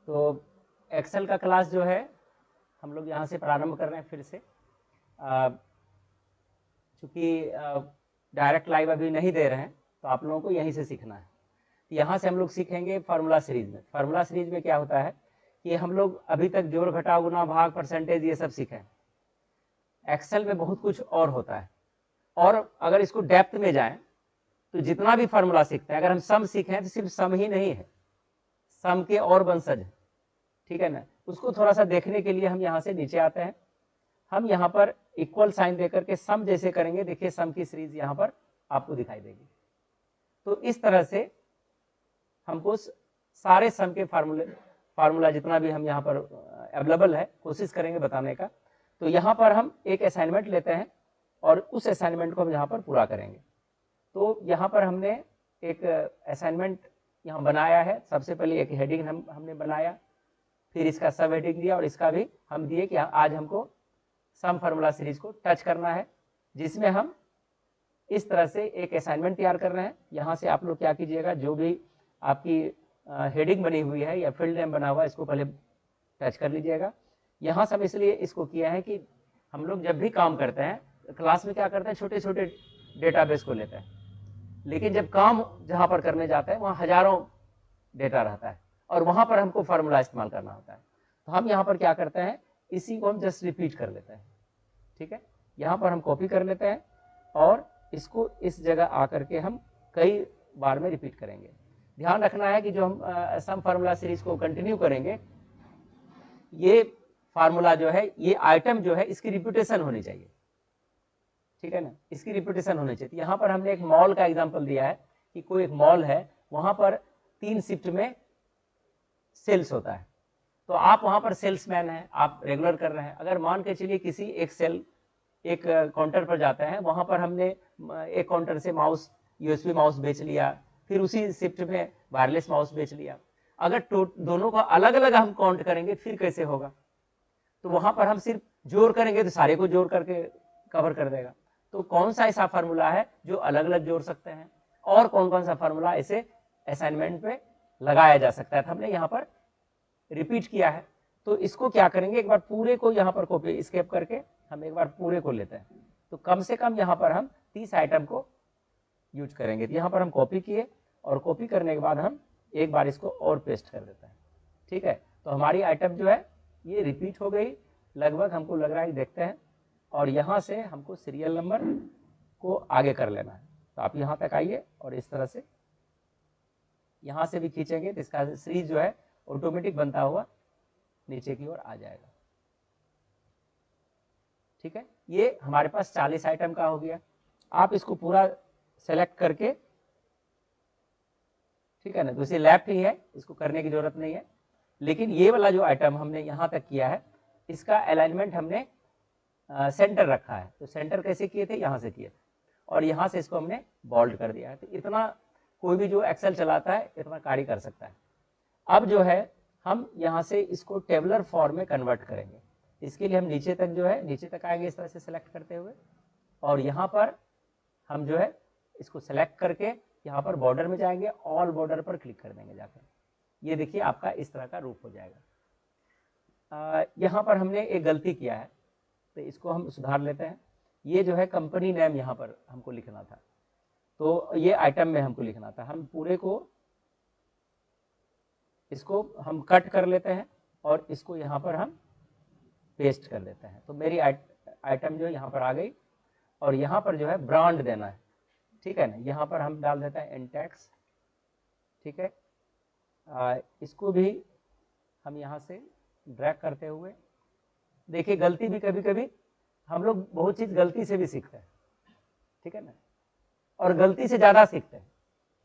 तो एक्सेल का क्लास जो है हम लोग यहाँ से प्रारंभ कर रहे हैं फिर से, चूँकि डायरेक्ट लाइव अभी नहीं दे रहे हैं तो आप लोगों को यहीं से सीखना है। यहाँ से हम लोग सीखेंगे फार्मूला सीरीज में। फार्मूला सीरीज में क्या होता है कि हम लोग अभी तक जोड़ घटाव गुना भाग परसेंटेज ये सब सीखे हैं। एक्सेल में बहुत कुछ और होता है, और अगर इसको डेप्थ में जाएं तो जितना भी फार्मूला सीखते हैं, अगर हम सम सीखें तो सिर्फ सम ही नहीं है, सम के और वंशज है, ठीक है ना। उसको थोड़ा सा देखने के लिए हम यहाँ से नीचे आते हैं। हम यहाँ पर इक्वल साइन देकर के सम जैसे करेंगे, देखिए सम की सीरीज यहाँ पर आपको दिखाई देगी। तो इस तरह से हमको सारे सम के फार्मूला जितना भी हम यहाँ पर अवेलेबल है कोशिश करेंगे बताने का। तो यहाँ पर हम एक असाइनमेंट लेते हैं और उस असाइनमेंट को हम यहाँ पर पूरा करेंगे। तो यहाँ पर हमने एक असाइनमेंट यहाँ बनाया है। सबसे पहले एक हेडिंग हमने बनाया, फिर इसका सब हेडिंग दिया और इसका भी हम दिए कि आज हमको सम फार्मूला सीरीज को टच करना है, जिसमें हम इस तरह से एक असाइनमेंट तैयार कर रहे हैं। यहाँ से आप लोग क्या कीजिएगा, जो भी आपकी हेडिंग बनी हुई है या फील्ड नेम बना हुआ है इसको पहले टच कर लीजिएगा। यहाँ सब इसलिए इसको किया है कि हम लोग जब भी काम करते हैं क्लास में क्या करते हैं, छोटे छोटे डेटाबेस को लेते हैं, लेकिन जब काम जहाँ पर करने जाते हैं वहाँ हजारों डेटा रहता है और वहाँ पर हमको फार्मूला इस्तेमाल करना होता है। तो हम यहाँ पर क्या करते हैं, इसी को हम जस्ट रिपीट कर लेते हैं, ठीक है। यहाँ पर हम कॉपी कर लेते हैं और इसको इस जगह आकर के हम कई बार में रिपीट करेंगे। ध्यान रखना है कि जो हम सम फार्मूला सीरीज को कंटिन्यू करेंगे, ये फार्मूला जो है, ये आइटम जो है, इसकी रिपीटेशन होनी चाहिए, ठीक है ना, इसकी रिपीटेशन होनी चाहिए। यहाँ पर हमने एक मॉल का एग्जांपल दिया है कि कोई एक मॉल है, वहां पर 3 शिफ्ट में सेल्स होता है, तो आप वहां पर सेल्समैन हैं, आप रेगुलर कर रहे हैं। अगर मान के चलिए किसी एक काउंटर पर जाते हैं, वहां पर हमने एक काउंटर से माउस, यूएसबी माउस बेच लिया, फिर उसी शिफ्ट में वायरलेस माउस बेच लिया। अगर दोनों का अलग अलग हम काउंट करेंगे फिर कैसे होगा। तो वहां पर हम सिर्फ जोड़ करेंगे तो सारे को जोड़ करके कवर कर देगा। तो कौन सा ऐसा फार्मूला है जो अलग अलग जोड़ सकते हैं, और कौन कौन सा फार्मूला ऐसे असाइनमेंट पे लगाया जा सकता है, तो हमने यहाँ पर रिपीट किया है। तो इसको क्या करेंगे, एक बार पूरे को यहाँ पर कॉपी एस्केप करके हम एक बार पूरे को लेते हैं। तो कम से कम यहाँ पर हम 30 आइटम को यूज करेंगे। तो यहाँ पर हम कॉपी किए और कॉपी करने के बाद हम एक बार इसको और पेस्ट कर देते हैं, ठीक है। तो हमारी आइटम जो है ये रिपीट हो गई लगभग, हमको लग रहा है, देखते हैं। और यहाँ से हमको सीरियल नंबर को आगे कर लेना है। तो आप यहाँ तक आइए और इस तरह से यहाँ से भी खींचेंगे तो इसका सीरीज जो है ऑटोमेटिक बनता हुआ नीचे की ओर आ जाएगा, ठीक है। ये हमारे पास 40 आइटम का हो गया। आप इसको पूरा सेलेक्ट करके, ठीक है ना, तो इसे लेफ्ट ही है, इसको करने की जरूरत नहीं है। लेकिन ये वाला जो आइटम हमने यहाँ तक किया है, इसका अलाइनमेंट हमने सेंटर रखा है। तो सेंटर कैसे किए थे, यहाँ से किए थे, और यहाँ से इसको हमने बोल्ड कर दिया है। तो इतना कोई भी जो एक्सेल चलाता है इतना कार्य कर सकता है। अब जो है हम यहाँ से इसको टेबुलर फॉर्म में कन्वर्ट करेंगे। इसके लिए हम नीचे तक जो है, नीचे तक आएंगे इस तरह से सेलेक्ट करते हुए, और यहाँ पर हम जो है इसको सेलेक्ट करके यहाँ पर बॉर्डर में जाएंगे, ऑल बॉर्डर पर क्लिक कर देंगे जाकर। ये देखिए आपका इस तरह का रूप हो जाएगा। यहाँ पर हमने एक गलती किया है, तो इसको हम सुधार लेते हैं। ये जो है कंपनी नेम यहाँ पर हमको लिखना था, तो ये आइटम में हमको लिखना था। हम पूरे को इसको हम कट कर लेते हैं और इसको यहाँ पर हम पेस्ट कर देते हैं। तो मेरी आइटम जो यहाँ पर आ गई, और यहाँ पर जो है ब्रांड देना है, ठीक है ना। यहाँ पर हम डाल देते हैं इंटेक्स, ठीक है। इसको भी हम यहाँ से ड्रैग करते हुए, देखिए गलती भी कभी कभी हम लोग बहुत चीज गलती से भी सीखते हैं, ठीक है ना, और गलती से ज्यादा सीखते हैं।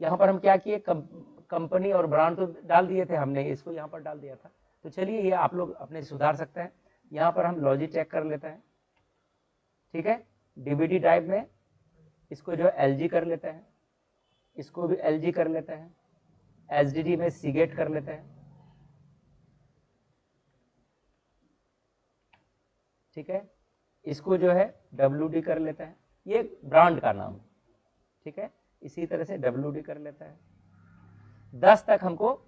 यहाँ पर हम क्या किए, कंपनी और ब्रांड तो डाल दिए थे हमने, इसको यहाँ पर डाल दिया था। तो चलिए ये आप लोग अपने सुधार सकते हैं। यहाँ पर हम लॉजिक चेक कर लेते हैं, ठीक है। डीबीडी टाइप में इसको जो है एलजी कर लेते हैं, इसको भी एलजी कर लेते हैं, एसडीडी में सीगेट कर लेते हैं, ठीक है। इसको जो है डब्ल्यूडी कर लेते हैं, ये ब्रांड का नाम, ठीक है। इसी तरह से डब्ल्यूडी कर लेता है। 10 तक हमको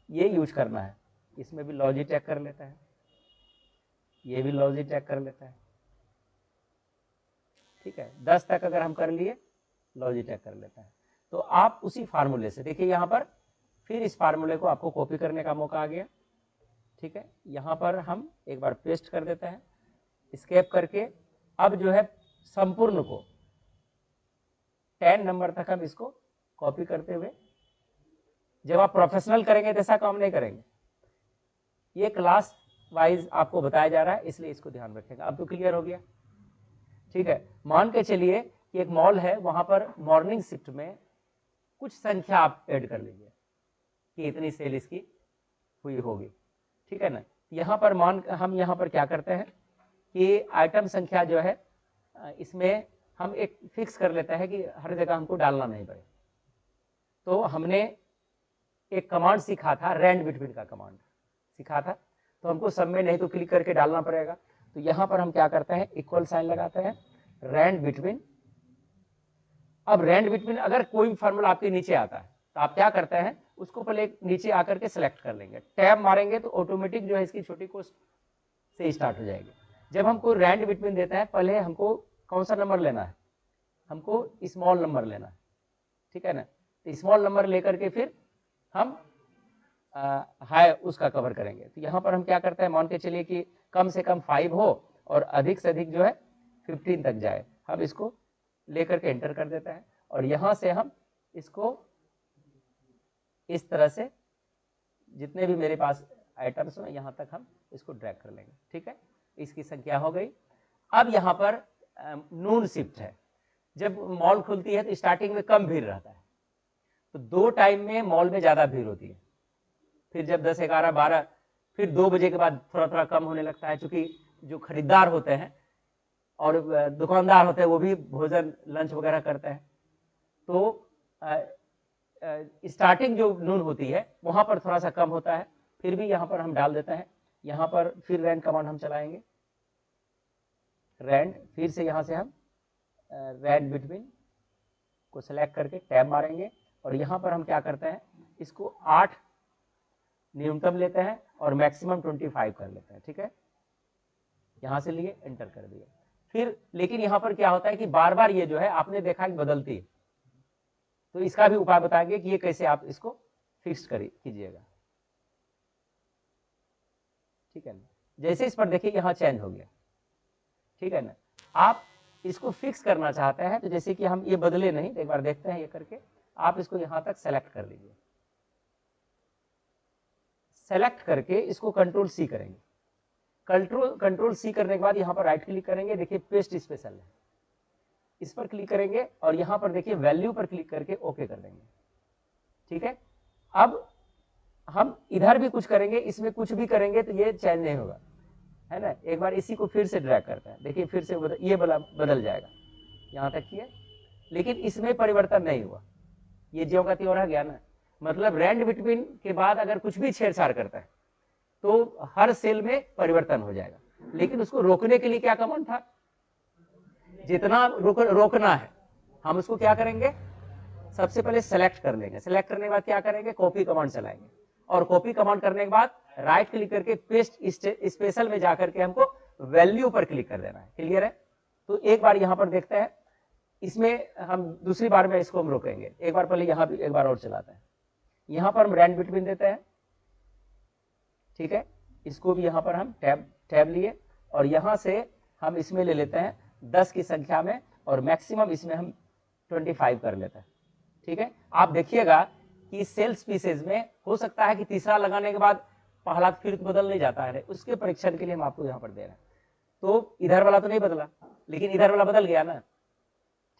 ये यूज करना है। इसमें भी लॉजिक चेक कर लेता है, ये भी लॉजिक चेक कर लेता है, ठीक है। 10 तक अगर हम कर लिए लॉजिक चेक कर लेता है। तो आप उसी फार्मूले से देखिए, यहाँ पर फिर इस फार्मूले को आपको कॉपी करने का मौका आ गया, ठीक है। यहाँ पर हम एक बार पेस्ट कर देते हैं, एस्केप करके अब जो है संपूर्ण को 10 नंबर तक हम इसको कॉपी करते हुए, जब आप प्रोफेशनल करेंगे तो ऐसा काम नहीं करेंगे, ये क्लास वाइज आपको बताया जा रहा है, इसलिए इसको ध्यान रखेगा। अब तो क्लियर हो गया, ठीक है। मान के चलिए कि एक मॉल है, वहां पर मॉर्निंग शिफ्ट में कुछ संख्या आप ऐड कर लीजिए कि इतनी सेल इसकी हुई होगी, ठीक है ना। यहाँ पर हम यहाँ पर क्या करते हैं कि आइटम संख्या जो है इसमें हम एक फिक्स कर लेते हैं कि हर जगह हमको डालना नहीं पड़े। तो हमने एक कमांड सीखा था, रैंड बिटवीन का कमांड सीखा था, तो हमको सब में नहीं तो क्लिक करके डालना पड़ेगा। तो यहाँ पर हम क्या करते हैं, इक्वल साइन लगाते हैं, रैंड बिटवीन। अब रैंड बिटवीन अगर कोई फार्मूला आपके नीचे आता है तो आप क्या करते हैं, उसको पहले नीचे आकर के सिलेक्ट कर लेंगे, टैब मारेंगे तो ऑटोमेटिक जो है इसकी छोटी कोष्ट से स्टार्ट हो जाएगी। जब हमको रैंड बिटवीन देता है, पहले हमको कौन सा नंबर लेना है, हमको स्मॉल नंबर लेना है, ठीक है ना। तो स्मॉल नंबर लेकर के फिर हम हाई उसका कवर करेंगे। तो यहाँ पर हम क्या करते हैं, मान के चलिए कि कम से कम 5 हो और अधिक से अधिक जो है 15 तक जाए, हम इसको लेकर के एंटर कर देते हैं और यहाँ से हम इसको इस तरह से जितने भी मेरे पास आइटम्स हैं यहाँ तक हम इसको ड्रैग कर लेंगे, ठीक है। इसकी संख्या हो गई। अब यहाँ पर नून शिफ्ट है, जब मॉल खुलती है तो स्टार्टिंग में कम भीड़ रहता है, तो 2 टाइम में मॉल में ज्यादा भीड़ होती है, फिर जब 10, 11, 12, फिर 2 बजे के बाद थोड़ा थोड़ा कम होने लगता है, क्योंकि जो खरीदार होते हैं और दुकानदार होते हैं वो भी भोजन लंच वगैरह करते हैं। तो स्टार्टिंग जो नून होती है वहां पर थोड़ा सा कम होता है, फिर भी यहाँ पर हम डाल देते हैं। यहाँ पर फिर रैंड कमांड हम चलाएंगे, रैंड, फिर से यहाँ से हम रैंड बिटवीन को सिलेक्ट करके टैब मारेंगे और यहाँ पर हम क्या करते हैं, इसको 8 न्यूनतम लेते हैं और मैक्सिमम 25 कर लेते हैं, ठीक है। यहाँ से लिए एंटर कर दिए। फिर लेकिन यहाँ पर क्या होता है कि बार बार ये जो है आपने देखा कि बदलती है, तो इसका भी उपाय बताएंगे कि ये कैसे आप इसको फिक्स कीजिएगा, ठीक है ना। जैसे इस पर देखिए यहाँ चेंज हो गया, ठीक है ना। आप इसको फिक्स करना चाहते हैं तो जैसे कि हम ये बदले नहीं, तो एक बार देखते हैं ये करके, आप इसको यहाँ तक सेलेक्ट कर लीजिए, सेलेक्ट करके इसको कंट्रोल सी करेंगे, कंट्रोल सी करने के बाद यहाँ पर राइट क्लिक करेंगे, देखिए पेस्ट स्पेशल है, इस पर क्लिक करेंगे और यहाँ पर देखिए वैल्यू पर क्लिक करके ओके कर देंगे, ठीक है। अब हम इधर भी कुछ करेंगे, इसमें कुछ भी करेंगे तो ये चेंज नहीं होगा, है ना। एक बार इसी को फिर से ड्रैग करते हैं, देखिए फिर से ये बदल जाएगा, यहाँ तक किए, लेकिन इसमें परिवर्तन नहीं हुआ, ये ज्यों का त्यों रह गया ना। मतलब रैंड बिटवीन के बाद अगर कुछ भी छेड़छाड़ करता है तो हर सेल में परिवर्तन हो जाएगा, लेकिन उसको रोकने के लिए क्या कमांड था, जितना रोकना है हम उसको क्या करेंगे, सबसे पहले सेलेक्ट कर लेंगे, सेलेक्ट करने के बाद क्या करेंगे, कॉपी कमांड चलाएंगे और कॉपी कमांड करने के बाद राइट क्लिक करके पेस्ट स्पेशल में जाकर के हमको वैल्यू पर क्लिक कर देना है, क्लियर है। तो एक बार यहाँ पर देखते हैं, इसमें हम दूसरी बार में इसको हम रोकेंगे, एक बार पहले यहाँ भी एक बार और चलाते हैं, यहाँ पर हम रैंड बिटवीन देते हैं, ठीक है। इसको भी यहाँ पर हम टैब लिए और यहाँ से हम इसमें ले लेते हैं 10 की संख्या में और मैक्सिमम इसमें हम 25 कर लेते हैं, ठीक है। आप देखिएगा कि सेल्स पीसेज में हो सकता है कि तीसरा लगाने के बाद पहला फिर बदल नहीं जाता है, उसके परीक्षण के लिए हम आपको यहाँ पर दे रहे हैं। तो इधर वाला तो नहीं बदला, लेकिन इधर वाला बदल गया ना,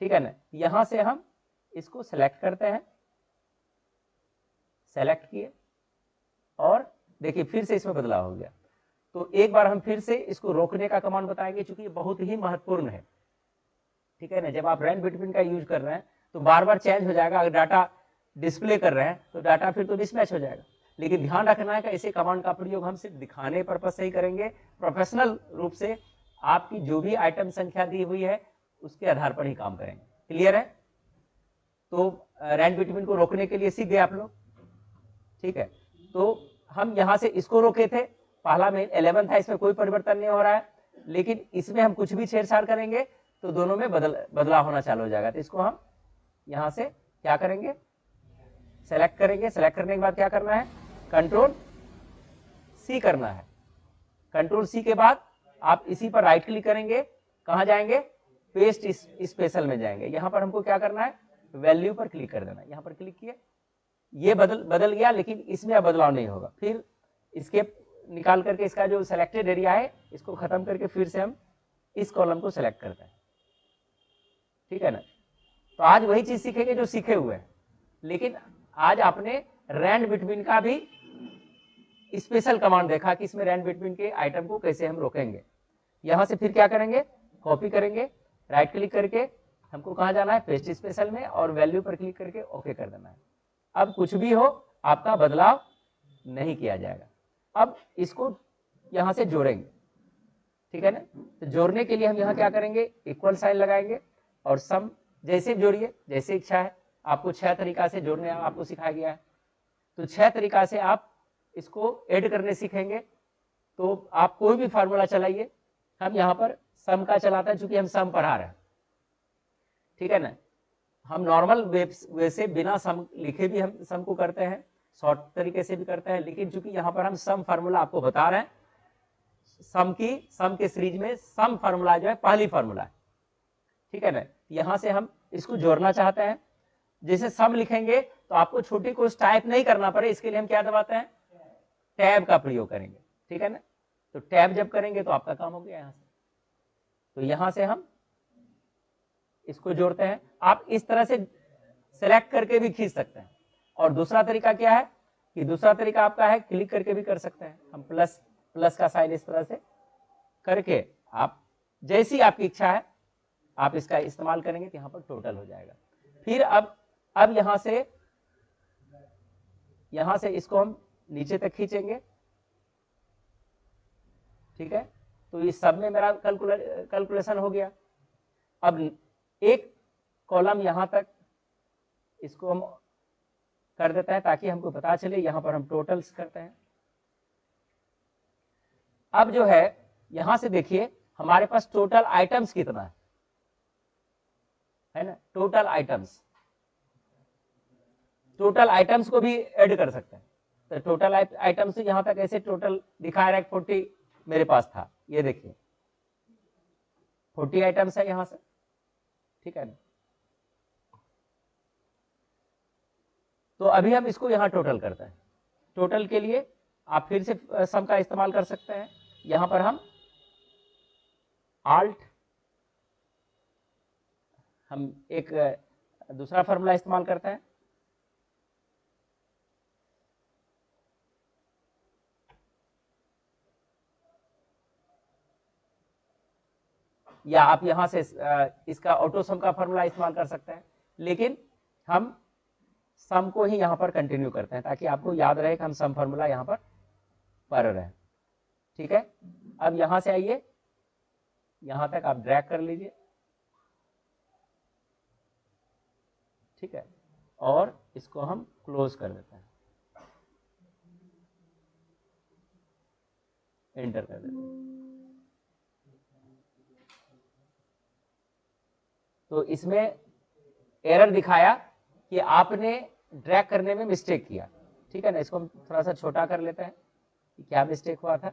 ठीक है ना। यहाँ से हम इसको सेलेक्ट करते हैं, सेलेक्ट किए और देखिए फिर से इसमें बदलाव हो गया। तो एक बार हम फिर से इसको रोकने का कमांड बताएंगे, क्योंकि ये बहुत ही महत्वपूर्ण है, ठीक है ना। जब आप रैंड बिटवीन का यूज कर रहे हैं तो बार बार चेंज हो जाएगा, अगर डाटा डिस्प्ले कर रहे हैं तो डाटा फिर तो मिसमैच हो जाएगा। लेकिन ध्यान रखना है कि ऐसे कमांड का प्रयोग हम सिर्फ दिखाने पर्पज से ही करेंगे, प्रोफेशनल रूप से आपकी जो भी आइटम संख्या दी हुई है उसके आधार पर ही काम करेंगे, क्लियर है। तो रैंड बिटवीन को रोकने के लिए सीख गए आप लोग, ठीक है। तो हम यहाँ से इसको रोके थे, पहला में 11 था, इसमें कोई परिवर्तन नहीं हो रहा है, लेकिन इसमें हम कुछ भी छेड़छाड़ करेंगे तो दोनों में बदलाव होना चालू हो जाएगा। तो इसको हम यहाँ से क्या करेंगे, सेलेक्ट करेंगे। सेलेक्ट करने के बाद क्या करना है, कंट्रोल सी करना है। कंट्रोल सी के बाद आप इसी पर राइट क्लिक करेंगे, कहां जाएंगे, पेस्ट स्पेशल में जाएंगे। यहां पर हमको क्या करना है, वैल्यू पर क्लिक कर देना है। यहां पर क्लिक किए, ये बदल गया, लेकिन इसमें अब बदलाव नहीं होगा। फिर एस्केप निकाल करके इसका जो सिलेक्टेड एरिया है इसको खत्म करके फिर से हम इस कॉलम को सिलेक्ट करते हैं, ठीक है ना। तो आज वही चीज सीखेंगे जो सीखे हुए हैं, लेकिन आज आपने रैंड बिटवीन का भी स्पेशल कमांड देखा कि इसमें रैंड बिटवीन के आइटम को कैसे हम रोकेंगे। यहां से फिर क्या करेंगे, कॉपी करेंगे, राइट क्लिक करके हमको कहां जाना है, पेस्ट स्पेशल में, और वैल्यू पर क्लिक करके ओके कर देना है। अब कुछ भी हो आपका बदलाव नहीं किया जाएगा। अब इसको यहां से जोड़ेंगे, ठीक है ना। तो जोड़ने के लिए हम यहाँ क्या करेंगे, इक्वल साइन लगाएंगे और सम जैसे जोड़िए, जैसे इच्छा है। आपको 6 तरीका से जोड़ने आपको सिखाया गया है, तो 6 तरीका से आप इसको ऐड करने सीखेंगे। तो आप कोई भी फार्मूला चलाइए, हम यहाँ पर सम का चलाते हैं चूंकि हम सम पढ़ा रहे हैं, ठीक है ना। हम नॉर्मल वे से बिना सम लिखे भी हम सम को करते हैं, शॉर्ट तरीके से भी करते हैं, लेकिन चूंकि यहाँ पर हम सम फार्मूला आपको बता रहे हैं, सम के सीरीज में सम फार्मूला जो है पहली फार्मूला है, ठीक है ना। यहाँ से हम इसको जोड़ना चाहते हैं, जैसे सम लिखेंगे तो आपको छोटी को टाइप नहीं करना पड़े, इसके लिए हम क्या दबाते हैं, टैब का प्रयोग करेंगे, ठीक है ना। तो टैब जब करेंगे तो आपका काम हो गया यहाँ से। तो यहाँ से हम इसको जोड़ते हैं। आप इस तरह से सेलेक्ट करके भी खींच सकते हैं। और दूसरा तरीका क्या है कि दूसरा तरीका आपका है क्लिक करके भी कर सकते हैं। हम प्लस का साइन इस तरह से करके आप जैसी आपकी इच्छा है आप इसका इस्तेमाल करेंगे तो यहाँ पर टोटल हो जाएगा। फिर अब यहां से इसको हम नीचे तक खींचेंगे, ठीक है। तो इस सब में मेरा कैलकुलेशन हो गया। अब एक कॉलम यहां तक इसको हम कर देते हैं ताकि हमको पता चले, यहां पर हम टोटल्स करते हैं। अब जो है यहां से देखिए हमारे पास टोटल आइटम्स कितना है ना, टोटल आइटम्स को भी ऐड कर सकते हैं। तो टोटल आइटम्स यहां तक ऐसे टोटल दिखा रहा है 40 मेरे पास था, ये देखिए 40 आइटम्स है यहां से, ठीक है ना। तो अभी हम इसको यहां टोटल करते हैं। टोटल के लिए आप फिर से सम का इस्तेमाल कर सकते हैं। यहां पर हम एक दूसरा फॉर्मूला इस्तेमाल करते हैं, या आप यहां से इसका ऑटो सम का फॉर्मूला इस्तेमाल कर सकते हैं, लेकिन हम सम को ही यहां पर कंटिन्यू करते हैं ताकि आपको याद रहे कि हम सम फॉर्मूला यहां पर पढ़ रहे हैं, ठीक है। अब यहां से आइए, यहां तक आप ड्रैग कर लीजिए, ठीक है, और इसको हम क्लोज कर देते हैं, एंटर कर देते हैं। तो इसमें एरर दिखाया कि आपने ड्रैग करने में मिस्टेक किया, ठीक है ना। इसको हम थोड़ा सा छोटा कर लेते हैं कि क्या मिस्टेक हुआ था।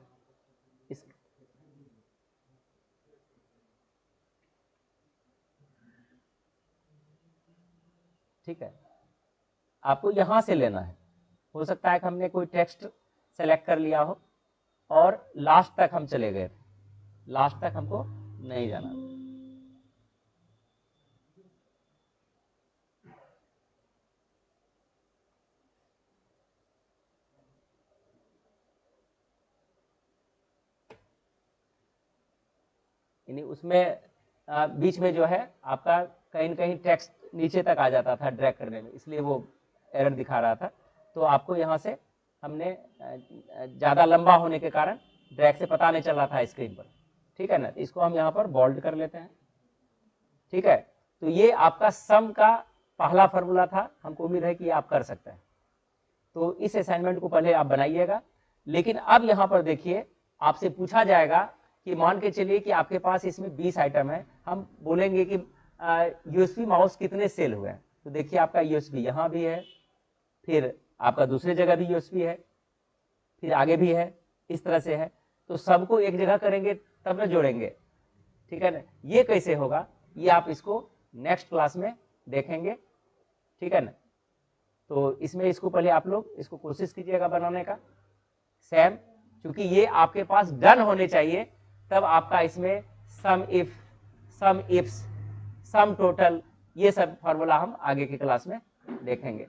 ठीक है, आपको यहां से लेना है। हो सकता है कि हमने कोई टेक्स्ट सेलेक्ट कर लिया हो और लास्ट तक हम चले गए, लास्ट तक हमको नहीं जाना। यानी उसमें बीच में जो है आपका कहीं न कहीं टेक्स्ट नीचे तक आ जाता था ड्रैग करने में, इसलिए वो एरर दिखा रहा था। तो आपको यहाँ से हमने ज़्यादा लंबा होने के कारण ड्रैग से पता नहीं चल रहा था स्क्रीन पर, ठीक है ना। इसको हम यहाँ पर बोल्ड कर लेते हैं, ठीक है। तो ये आपका सम का पहला फार्मूला था, हमको उम्मीद है कि आप कर सकते हैं। तो इस असाइनमेंट को पहले आप बनाइएगा, लेकिन अब यहाँ पर देखिए आपसे पूछा जाएगा कि मान के चलिए कि आपके पास इसमें 20 आइटम है, हम बोलेंगे कि यूएसबी माउस कितने सेल हुए हैं। तो देखिए आपका यूएसबी यहाँ भी है, फिर आपका दूसरी जगह भी यूएसबी है, फिर आगे भी है, इस तरह से है। तो सबको एक जगह करेंगे तब ना जोड़ेंगे, ठीक है ना। ये कैसे होगा, ये आप इसको नेक्स्ट क्लास में देखेंगे, ठीक है ना। तो इसमें इसको पहले आप लोग इसको कोशिश कीजिएगा बनाने का सेम, क्योंकि ये आपके पास डन होने चाहिए, तब आपका इसमें sum if, sum ifs, sum total, ये सब फार्मूला हम आगे की क्लास में देखेंगे।